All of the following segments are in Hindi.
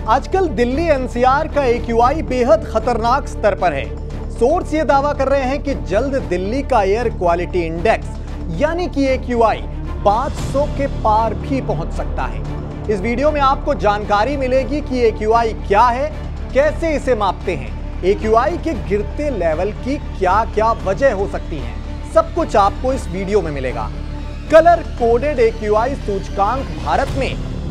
आजकल दिल्ली एनसीआर का AQI बेहद खतरनाक स्तर पर है। सोर्स ये दावा कर रहे हैं कि जल्द दिल्ली का एयर क्वालिटी इंडेक्स यानी कि AQI 500 के पार भी पहुंच सकता है। इस वीडियो में आपको जानकारी मिलेगी कि AQI क्या है, कैसे इसे मापते हैं, AQI के गिरते लेवल की क्या क्या वजह हो सकती है। सब कुछ आपको इस वीडियो में मिलेगा। कलर कोडेड AQI सूचकांक भारत में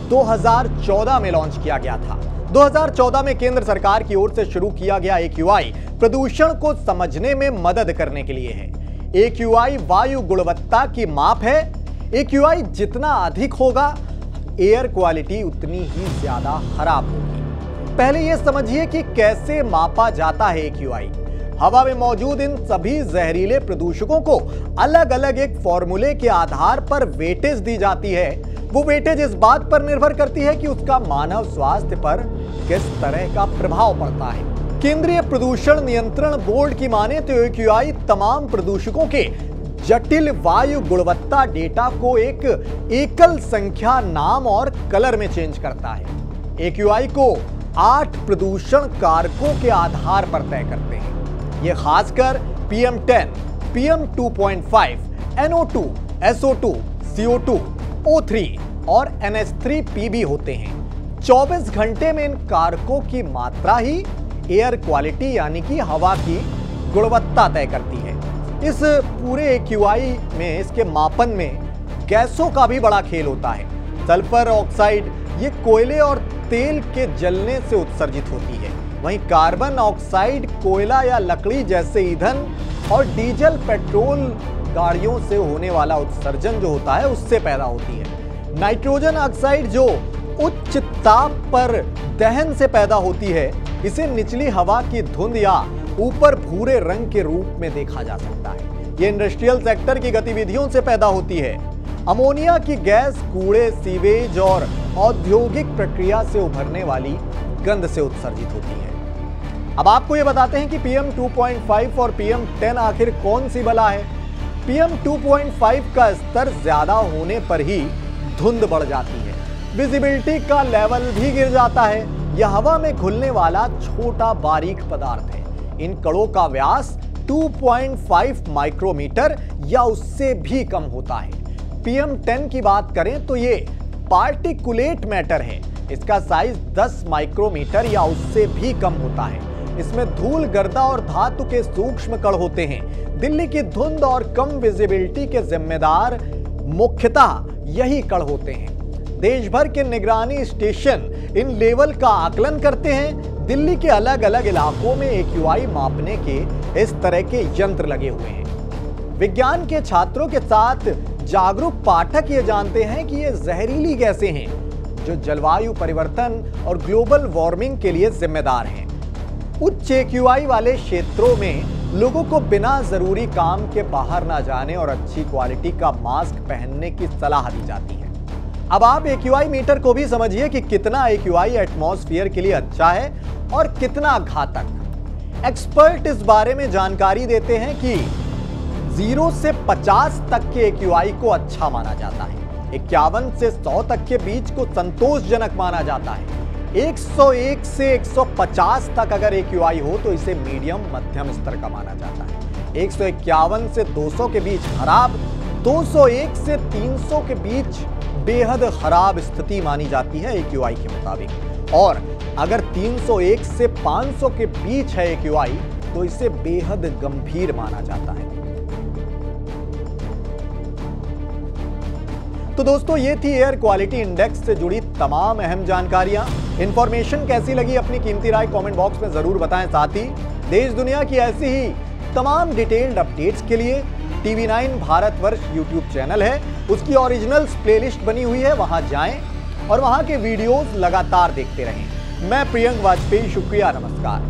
2014 में लॉन्च किया गया था। 2014 में केंद्र सरकार की ओर से शुरू किया गया AQI प्रदूषण को समझने में मदद करने के लिए है। AQI वायु गुणवत्ता की माप है। AQI जितना अधिक होगा, एयर क्वालिटी उतनी ही ज्यादा खराब होगी। पहले यह समझिए कि कैसे मापा जाता है AQI। हवा में मौजूद इन सभी जहरीले प्रदूषकों को अलग अलग एक फॉर्मूले के आधार पर वेटेज दी जाती है। वो वेटेज इस बात पर निर्भर करती है कि उसका मानव स्वास्थ्य पर किस तरह का प्रभाव पड़ता है। केंद्रीय प्रदूषण नियंत्रण बोर्ड की माने तो AQI तमाम प्रदूषकों के जटिल वायु गुणवत्ता डेटा को एक एकल संख्या, नाम और कलर में चेंज करता है। AQI को 8 प्रदूषण कारकों के आधार पर तय करते हैं। ये खासकर PM10, PM2.5, NO2, SO2, CO2, O3 और NH3PB होते हैं। 24 घंटे में इन कारकों की मात्रा ही एयर क्वालिटी यानी कि हवा की गुणवत्ता तय करती है। इस पूरे AQI में, इसके मापन में गैसों का भी बड़ा खेल होता है। सल्फर ऑक्साइड ये कोयले और तेल के जलने से उत्सर्जित होती है। वहीं कार्बन ऑक्साइड कोयला या लकड़ी जैसे ईंधन और डीजल पेट्रोल गाड़ियों से होने वाला उत्सर्जन जो होता है उससे पैदा होती है। नाइट्रोजन ऑक्साइड जो उच्च ताप पर दहन से पैदा होती है, इसे निचली हवा की धुंध या ऊपर भूरे रंग के रूप में देखा जा सकता है। यह इंडस्ट्रियल सेक्टर की गतिविधियों से पैदा होती है। अमोनिया की गैस कूड़े, सीवेज और औद्योगिक प्रक्रिया से उभरने वाली गंध से उत्सर्जित होती है। अब आपको यह बताते हैं कि PM2.5 और PM10 आखिर कौन सी बला है। PM2.5 का स्तर ज्यादा होने पर ही धुंध बढ़ जाती है, विजिबिलिटी का लेवल भी गिर जाता है। यह हवा में घुलने वाला छोटा बारीक पदार्थ है। इन कणों का व्यास 2.5 माइक्रोमीटर या उससे भी कम होता है। PM10 की बात करें तो ये पार्टिकुलेट मैटर है। इसका साइज 10 माइक्रोमीटर या उससे भी कम होता है। इसमें धूल, गर्दा और धातु के सूक्ष्म कण होते हैं। दिल्ली की धुंध और कम विजिबिलिटी के जिम्मेदार मुख्यतः यही कण होते हैं। देश भर के निगरानी स्टेशन इन लेवल का आकलन करते हैं। दिल्ली के अलग अलग इलाकों में AQI मापने के इस तरह के यंत्र लगे हुए हैं। विज्ञान के छात्रों के साथ जागरूक पाठक ये जानते हैं कि ये जहरीली गैसें हैं जो जलवायु परिवर्तन और ग्लोबल वार्मिंग के लिए जिम्मेदार हैं। उच्च AQI वाले क्षेत्रों में लोगों को बिना जरूरी काम के बाहर ना जाने और अच्छी क्वालिटी का मास्क पहनने की सलाह दी जाती है। अब आप AQI मीटर को भी समझिए कि कितना AQI एटमॉस्फेयर के लिए अच्छा है और कितना घातक। एक्सपर्ट इस बारे में जानकारी देते हैं कि 0 से 50 तक के AQI को अच्छा माना जाता है। 51 से 100 तक के बीच को संतोषजनक माना जाता है। 101 से 150 तक अगर AQI हो तो इसे मीडियम मध्यम स्तर का माना जाता है। 151 से 200 के बीच खराब, 201 से 300 के बीच बेहद खराब स्थिति मानी जाती है AQI के मुताबिक। और अगर 301 से 500 के बीच है AQI तो इसे बेहद गंभीर माना जाता है। तो दोस्तों, ये थी एयर क्वालिटी इंडेक्स से जुड़ी तमाम अहम जानकारियां। इंफॉर्मेशन कैसी लगी अपनी कीमती राय कमेंट बॉक्स में जरूर बताएं। साथ ही देश दुनिया की ऐसी ही तमाम डिटेल्ड अपडेट्स के लिए TV9 भारतवर्ष YouTube चैनल है, उसकी ओरिजिनल्स प्लेलिस्ट बनी हुई है, वहां जाएं और वहां के वीडियोस लगातार देखते रहें। मैं प्रियंक वाजपेयी, शुक्रिया, नमस्कार।